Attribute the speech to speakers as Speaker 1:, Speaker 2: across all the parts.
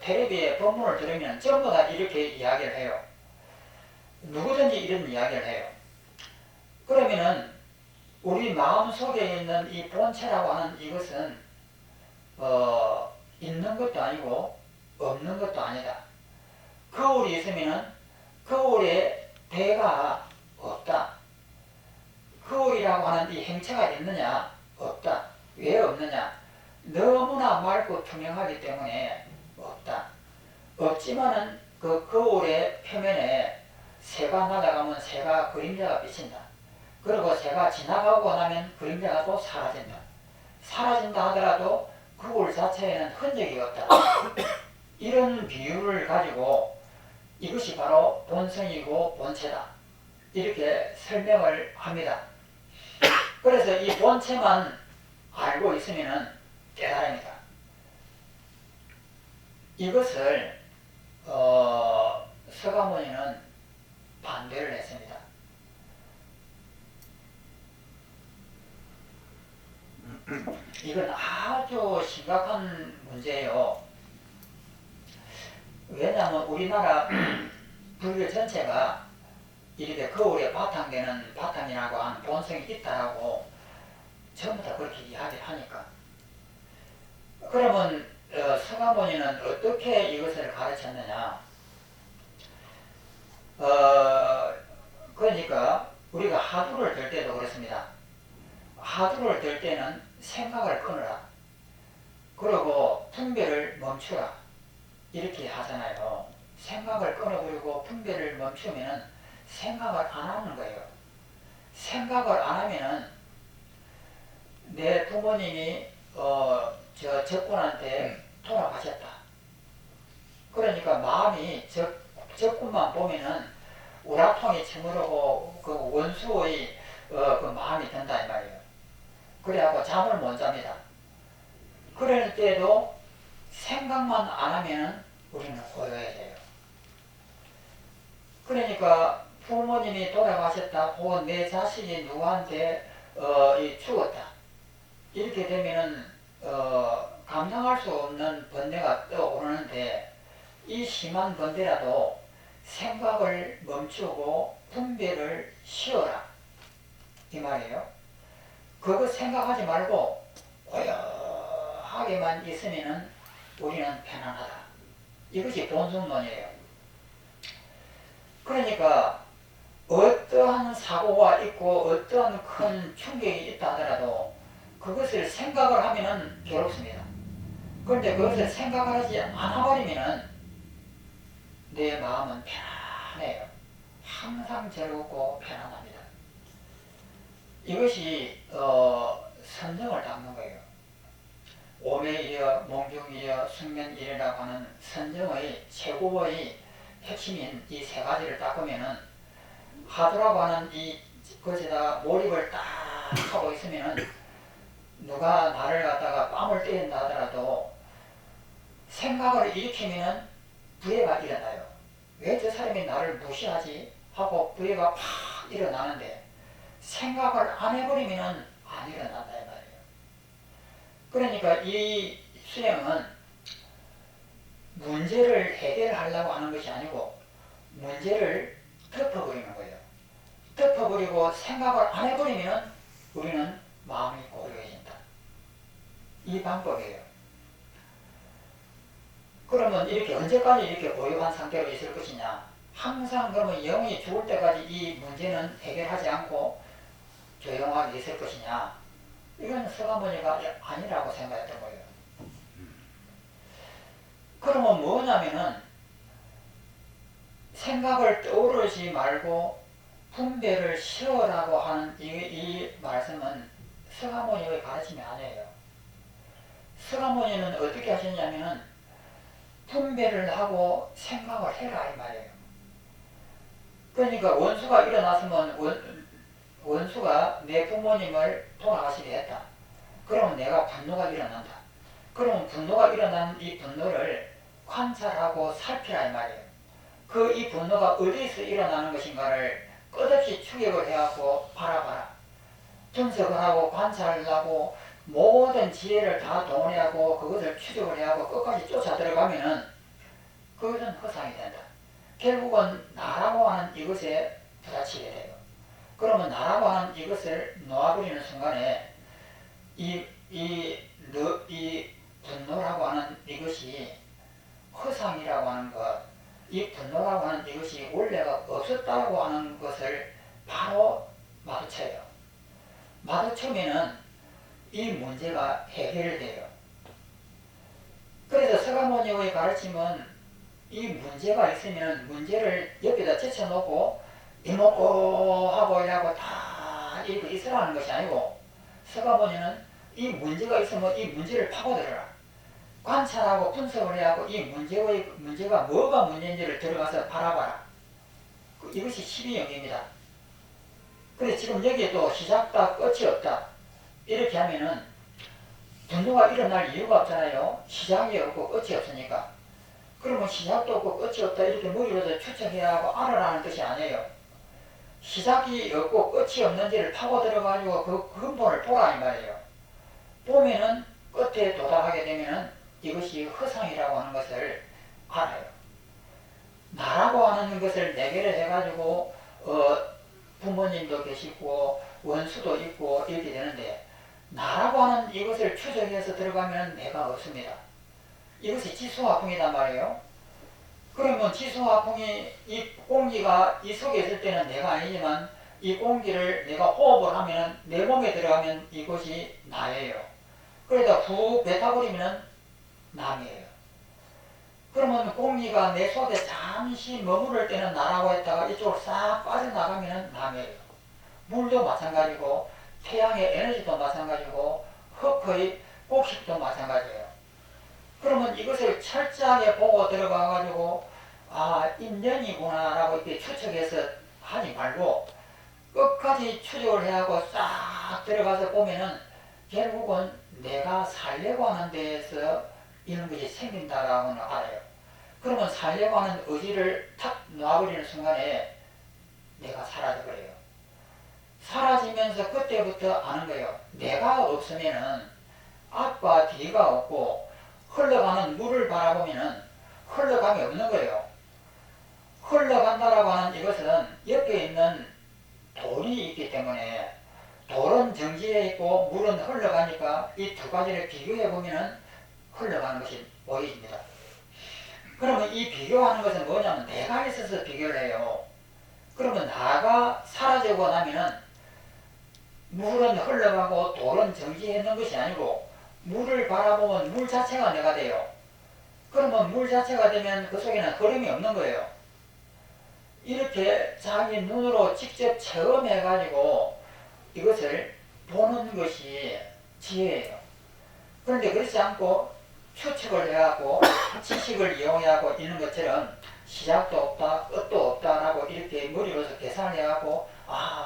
Speaker 1: 텔레비에 본문을 들으면 전부 다 이렇게 이야기를 해요. 누구든지 이런 이야기를 해요. 그러면은 우리 마음속에 있는 이 본체라고 하는 이것은 있는 것도 아니고 없는 것도 아니다. 거울이 있으면은 거울에 배가 없다. 거울이라고 하는 이 행체가 있느냐? 없다. 왜 없느냐? 너무나 맑고 투명하기 때문에 없다. 없지만은 그 거울의 표면에 새가 날아가면 새가 그림자가 비친다. 그리고 새가 지나가고 나면 그림자가 또 사라진다. 사라진다 하더라도 거울 자체에는 흔적이 없다. 이런 비유를 가지고 이것이 바로 본성이고 본체다. 이렇게 설명을 합니다. 그래서 이 본체만 알고 있으면 깨달음이다. 이것을 서가모니는 반대를 했습니다. 이건 아주 심각한 문제예요. 왜냐하면 우리나라 불교 전체가 이렇게 거울에 바탕이라고 하는 본성이 있다라고 전부 다 그렇게 이야기하니까. 그러면 서가모니는 어떻게 이것을 가르쳤느냐? 그러니까 우리가 화두를 들 때도 그렇습니다. 화두를 들 때는 생각을 끊어라. 그리고 분별을 멈추라. 이렇게 하잖아요. 생각을 끊어버리고 분별을 멈추면 생각을 안 하는 거예요. 생각을 안 하면은 내 부모님이 저 적군한테 돌아가셨다. 그러니까 마음이 적군만 보면은 우라통이 치밀고 그 원수의 그 마음이 든다 이 말이에요. 그래갖고 잠을 못 잡니다. 그럴 때도 생각만 안 하면은 우리는 고요해져요. 그러니까 부모님이 돌아가셨다 혹은 내 자식이 누구한테 죽었다 이렇게 되면은 감당할 수 없는 번뇌가 떠오르는데 이 심한 번뇌라도 생각을 멈추고 분별을 쉬어라 이 말이에요. 그거 생각하지 말고 고요하게만 있으면은 우리는 편안하다. 이것이 본성론이에요. 그러니까 어떠한 사고가 있고 어떠한 큰 충격이 있다 하더라도 그것을 생각을 하면은 괴롭습니다. 그런데 그것을 생각을 하지 않아버리면은 내 마음은 편안해요. 항상 즐겁고 편안합니다. 이것이 선정을 닦는 거예요. 오매이려 몽중이려 숙면이려라고 하는 선정의 최고의 핵심인 이 세 가지를 닦으면은 화두라고 하는 이 것에다 몰입을 딱 하고 있으면은 누가 나를 갖다가 뺨을 때린다 하더라도 생각을 일으키면은 부해가 일어나요. 왜 저 사람이 나를 무시하지? 하고 부해가 팍 일어나는데 생각을 안 해버리면은 안 일어난다 이 말이에요. 그러니까 이 수행은 문제를 해결하려고 하는 것이 아니고 문제를 덮어버리는 거예요. 덮어버리고 생각을 안 해버리면 우리는 마음이 고요해진다. 이 방법이에요. 그러면 이렇게 언제까지 이렇게 고요한 상태로 있을 것이냐? 항상 그러면 영이 죽을 때까지 이 문제는 해결하지 않고 조용하게 있을 것이냐? 이건 서가모니가 아니라고 생각했던 거예요. 그러면 뭐냐면은 생각을 떠오르지 말고 분별을 쉬어라고 하는 이 말씀은 서가모니의 가르침이 아니에요. 서가모니는 어떻게 하셨냐면은 분별을 하고 생각을 해라 이 말이에요. 그러니까 원수가 일어났으면 원수가 내 부모님을 돌아가시게 했다. 그러면 내가 분노가 일어난다. 그러면 분노가 일어난 이 분노를 관찰하고 살피라 이 말이에요. 이 분노가 어디서 일어나는 것인가를 끝없이 추격을 해갖고 바라봐라. 분석을 하고 관찰을 하고 모든 지혜를 다 동원해하고 그것을 추적을 해하고 끝까지 쫓아 들어가면은 그것은 허상이 된다. 결국은 나라고 하는 이것에 부딪히게 돼요. 그러면 나라고 하는 이것을 놓아버리는 순간에 이 분노라고 하는 이것이 허상이라고 하는 것, 이 분노라고 하는 이것이 원래가 없었다고 하는 것을 바로 마주쳐요. 마주치면은 이 문제가 해결돼요. 그래서 서가모니의 가르침은 이 문제가 있으면 문제를 옆에다 제쳐놓고 이먹고 하고 이러고 다 이렇게 있으라는 것이 아니고, 서가모니는 이 문제가 있으면 이 문제를 파고들어라. 관찰하고 분석을 해야 하고 이 문제가 뭐가 문제인지를 들어가서 바라봐라. 이것이 12영입니다. 근데 지금 여기에 또 시작다 끝이 없다 이렇게 하면은 분노가 일어날 이유가 없잖아요. 시작이 없고 끝이 없으니까. 그러면 시작도 없고 끝이 없다 이렇게 머리로서 추측해야 하고 알아라는 뜻이 아니에요. 시작이 없고 끝이 없는지를 파고 들어가지고 그 근본을 보라 이 말이에요. 보면은 끝에 도달하게 되면은 이것이 허상이라고 하는 것을 알아요. 나라고 하는 것을 내게를 해가지고 부모님도 계시고 원수도 있고 이렇게 되는데, 나라고 하는 이것을 추적해서 들어가면 내가 없습니다. 이것이 지수화풍이단 말이에요. 그러면 지수화풍이 이 공기가 이 속에 있을 때는 내가 아니지만 이 공기를 내가 호흡을 하면 내 몸에 들어가면 이것이 나예요. 그러다 훅 뱉어버리면 남이에요. 그러면 공기가 내 속에 잠시 머무를 때는 나라고 했다가 이쪽으로 싹 빠져나가면 남이에요. 물도 마찬가지고 태양의 에너지도 마찬가지고 흙의 곡식도 마찬가지예요. 그러면 이것을 철저하게 보고 들어가가지고 인연이구나 라고 이렇게 추측해서 하지 말고 끝까지 추적을 해야 하고 싹 들어가서 보면은 결국은 내가 살려고 하는 데에서 이런 것이 생긴다라고는 알아요. 그러면 살려고 하는 의지를 탁 놔버리는 순간에 내가 사라져버려요. 사라지면서 그때부터 아는 거예요. 내가 없으면은 앞과 뒤가 없고 흘러가는 물을 바라보면은 흘러감이 없는 거예요. 흘러간다라고 하는 이것은 옆에 있는 돌이 있기 때문에 돌은 정지해 있고 물은 흘러가니까 이 두 가지를 비교해 보면은 흘러가는 것이 보입니다. 그러면 이 비교하는 것은 뭐냐면 내가 있어서 비교를 해요. 그러면 나가 사라지고 나면은 물은 흘러가고 돌은 정지해 있는 것이 아니고 물을 바라보면 물 자체가 내가 돼요. 그러면 물 자체가 되면 그 속에는 흐름이 없는 거예요. 이렇게 자기 눈으로 직접 체험해가지고 이것을 보는 것이 지혜예요. 그런데 그렇지 않고 추측을 해갖고 지식을 이용해갖고 있는 것처럼 시작도 없다 끝도 없다라고 이렇게 머리로서 계산을 해갖고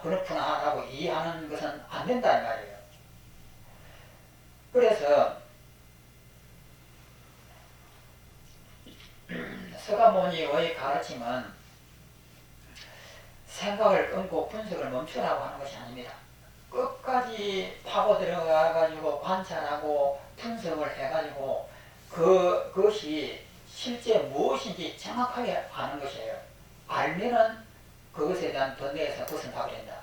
Speaker 1: 그렇구나 라고 이해하는 것은 안 된다 이 말이에요. 그래서 서가모니의 가르침은 생각을 끊고 분석을 멈추라고 하는 것이 아닙니다. 끝까지 파고 들어가가지고 관찰하고 분석을 해가지고 그것이 실제 무엇인지 정확하게 아는 것이에요. 알면은 그것에 대한 번뇌에서 벗어나버린다.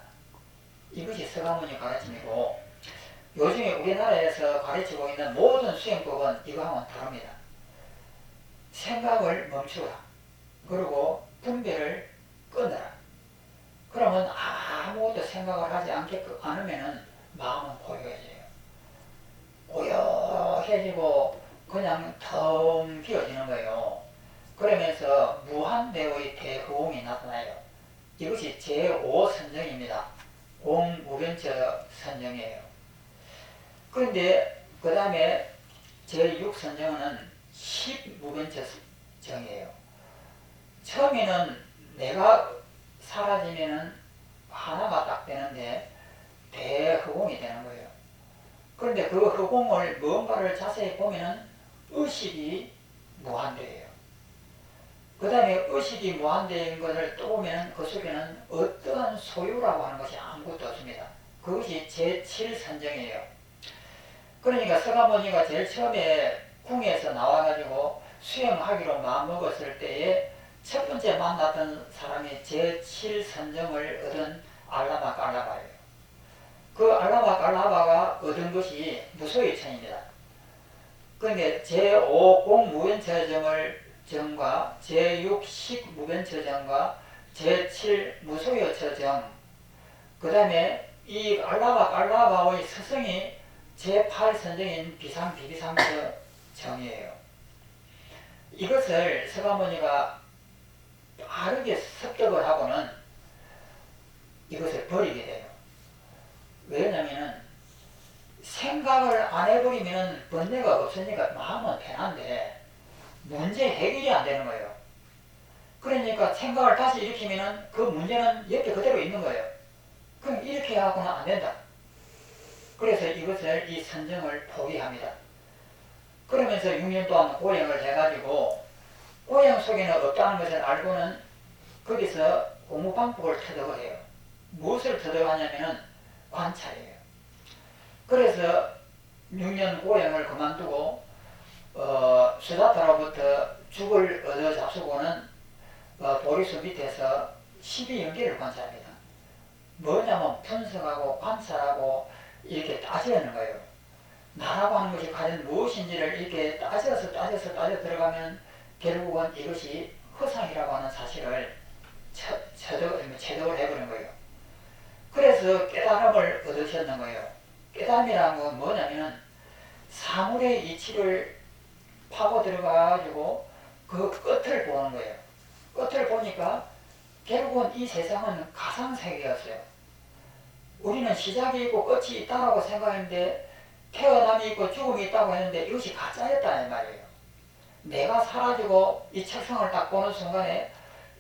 Speaker 1: 이것이 서가모니 가르침이고, 요즘에 우리나라에서 가르치고 있는 모든 수행법은 이거하고는 다릅니다. 생각을 멈추라. 그리고 분별을 끊어라. 그러면 아무것도 생각을 하지 않으면은 마음은 고요해져요. 고요해지고 그냥 텅 비어지는 거예요. 그러면서 무한대의 대호응이 나타나요. 이것이 제5선정입니다. 공무변처 선정이에요. 그런데 그 다음에 제6선정은 10무변처 정이에요. 처음에는 내가 사라지면은 하나가 딱 되는데 대허공이 되는 거예요. 그런데 그 허공을 뭔가를 자세히 보면은 의식이 무한대예요. 그 다음에 의식이 무한대인 것을 또 보면 그 속에는 어떠한 소유라고 하는 것이 아무것도 없습니다. 그것이 제7선정이에요. 그러니까 서가모니가 제일 처음에 궁에서 나와가지고 수행하기로 마음먹었을 때에 첫 번째 만났던 사람이 제7선정을 얻은 알라마 깔라바예요. 그 알라마 깔라바가 얻은 것이 무소의 천입니다. 그러니까 제5 공무변처정을 정과 제6 식무변처정과 제7 무소유처정, 그 다음에 이 알라바 깔라바의 스승이 제8선정인 비상비비상처정이에요. 이것을 서가모니가 빠르게 습득을 하고는 이것을 버리게 돼요. 왜냐면은 생각을 안 해버리면 번뇌가 없으니까 마음은 편한데 문제 해결이 안 되는 거예요. 그러니까 생각을 다시 일으키면은 그 문제는 옆에 그대로 있는 거예요. 그럼 이렇게 하고는 안 된다. 그래서 이것을 이 선정을 포기합니다. 그러면서 6년 동안 고행을 해가지고 고행 속에는 없다는 것을 알고는 거기서 고무방법을 터득을 해요. 무엇을 터득하냐면은 관찰이에요. 그래서 6년 고행을 그만두고 수다타로부터 죽을 얻어 잡수고는 보리수 밑에서 12연기를 관찰합니다. 뭐냐면 분석하고 관찰하고 이렇게 따지는 거예요. 나라고 하는 것이 과연 무엇인지를 이렇게 따져 들어가면 결국은 이것이 허상이라고 하는 사실을 체득을 해버린 거예요. 그래서 깨달음을 얻으셨는 거예요. 깨달음이라는 건 뭐냐면 사물의 이치를 파고 들어가가지고 그 끝을 보는 거예요. 끝을 보니까 결국은 이 세상은 가상세계였어요. 우리는 시작이 있고 끝이 있다고 생각했는데 태어남이 있고 죽음이 있다고 했는데 이것이 가짜였다는 말이에요. 내가 사라지고 이 책상을 딱 보는 순간에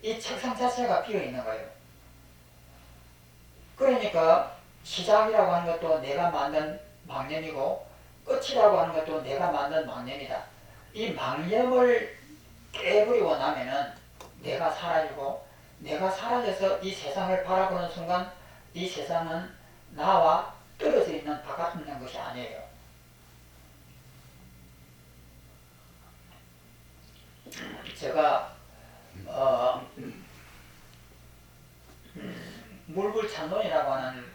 Speaker 1: 이 책상 자체가 비어있는 거예요. 그러니까 시작이라고 하는 것도 내가 만든 망념이고 끝이라고 하는 것도 내가 만든 망념이다. 이 망념을 깨버리고 나면은 내가 사라지고 내가 사라져서 이 세상을 바라보는 순간 이 세상은 나와 떨어져 있는 바깥에 있는 것이 아니에요. 제가 물불찬론이라고 하는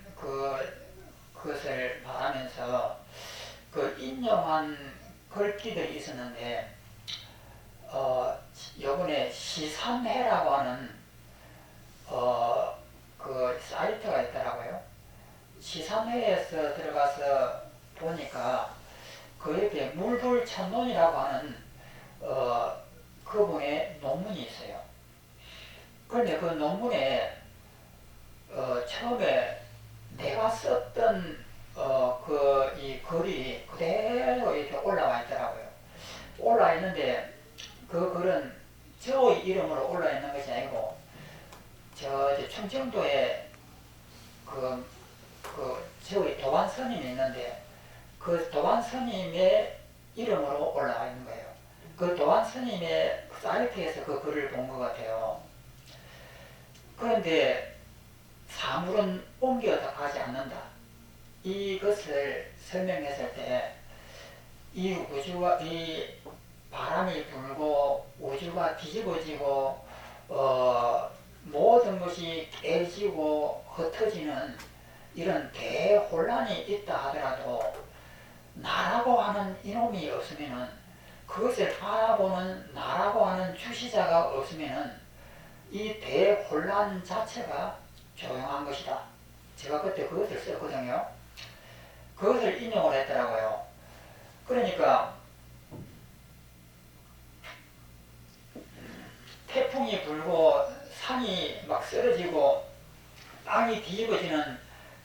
Speaker 1: 그것을 말하면서 그 인용한 글귀들이 있었는데 요번에 시산회라고 하는 그 사이트가 있더라고요. 시산회에서 들어가서 보니까 그 옆에 물불찬론이라고 하는 그분의 논문이 있어요. 그런데 그 논문에 처음에 내가 썼던 이 글이 그대로 이렇게 올라와 있더라고요. 올라와 있는데 그 글은 저의 이름으로 올라와 있는 것이 아니고 저 충청도에 저의 도반 스님이 있는데 그 도반 스님의 이름으로 올라와 있는 거예요. 그 도반 스님의 사이트에서 그 글을 본 것 같아요. 그런데 사물은 옮겨서 가지 않는다. 이것을 설명했을 때 이 우주가 이 바람이 불고 우주가 뒤집어지고 모든 것이 깨지고 흩어지는 이런 대혼란이 있다 하더라도 나라고 하는 이놈이 없으면은 그것을 바라보는 나라고 하는 주시자가 없으면은 이 대혼란 자체가 조용한 것이다. 제가 그때 그것을 썼거든요. 그것을 인용을 했더라고요. 그러니까 태풍이 불고 산이 막 쓰러지고 땅이 뒤집어지는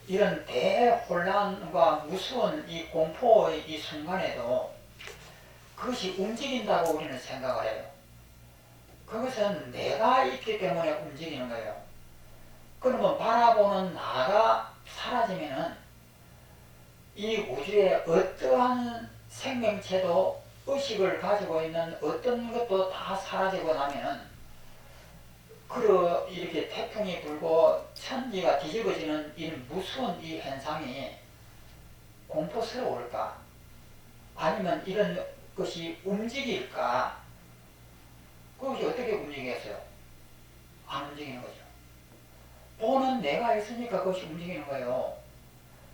Speaker 1: 이런 대혼란과 무서운 이 공포의 이 순간에도 그것이 움직인다고 우리는 생각을 해요. 그것은 내가 있기 때문에 움직이는 거예요. 그러면 바라보는 나가 사라지면은 이 우주의 어떠한 생명체도 의식을 가지고 있는 어떤 것도 다 사라지고 나면은 이렇게 태풍이 불고 천지가 뒤집어지는 이 무서운 이 현상이 공포스러울까? 아니면 이런 것이 움직일까? 내가 있으니까 그것이 움직이는 거예요.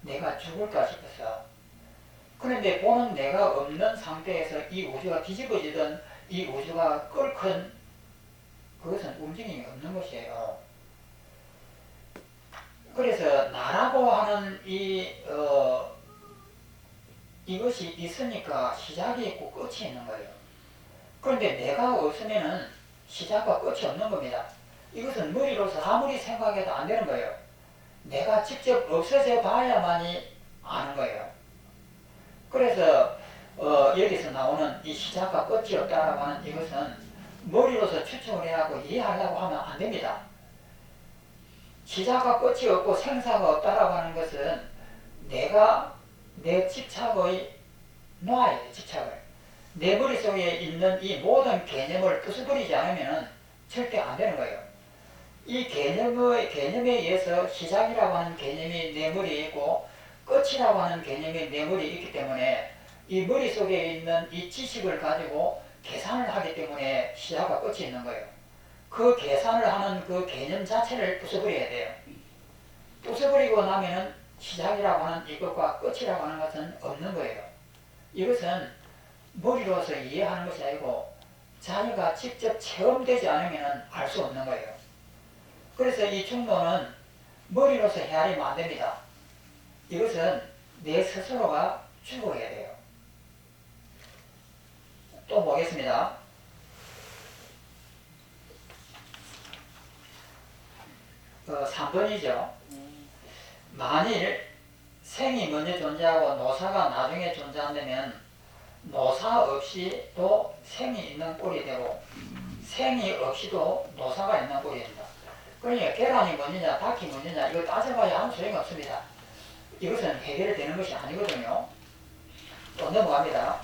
Speaker 1: 내가 죽을까 싶어서. 그런데 보는 내가 없는 상태에서 이 우주가 뒤집어지든 이 우주가 끓건 그것은 움직임이 없는 것이에요. 그래서 나라고 하는 이것이 있으니까 시작이 있고 끝이 있는 거예요. 그런데 내가 없으면은 시작과 끝이 없는 겁니다. 이것은 머리로서 아무리 생각해도 안 되는 거예요. 내가 직접 없어져 봐야만이 아는 거예요. 그래서 여기서 나오는 이 시작과 끝이 없다라고 하는 이것은 머리로서 추측을 해하고 이해하려고 하면 안 됩니다. 시작과 끝이 없고 생사가 없다라고 하는 것은 내가 내 집착의 놔야 돼, 집착을. 내 머릿속에 있는 이 모든 개념을 부숴버리지 않으면 절대 안 되는 거예요. 이 개념에 의해서 시작이라고 하는 개념이 내 머리에 있고 끝이라고 하는 개념이 내 머리에 있기 때문에 이 머릿속에 있는 이 지식을 가지고 계산을 하기 때문에 시작과 끝이 있는 거예요. 그 계산을 하는 그 개념 자체를 부숴버려야 돼요. 부숴버리고 나면은 시작이라고 하는 이것과 끝이라고 하는 것은 없는 거예요. 이것은 머리로서 이해하는 것이 아니고 자기가 직접 체험되지 않으면 알 수 없는 거예요. 그래서 이 충동은 머리로서 헤아리면 안 됩니다. 이것은 내 스스로가 죽어야 돼요. 또 보겠습니다. 3번이죠. 만일 생이 먼저 존재하고 노사가 나중에 존재한다면 노사 없이도 생이 있는 꼴이 되고 생이 없이도 노사가 있는 꼴이 됩니다. 그러니까 계란이 먼저냐 닭이 먼저냐 이거 따져봐야 아무 소용이 없습니다. 이것은 해결되는 것이 아니거든요. 또 넘어갑니다.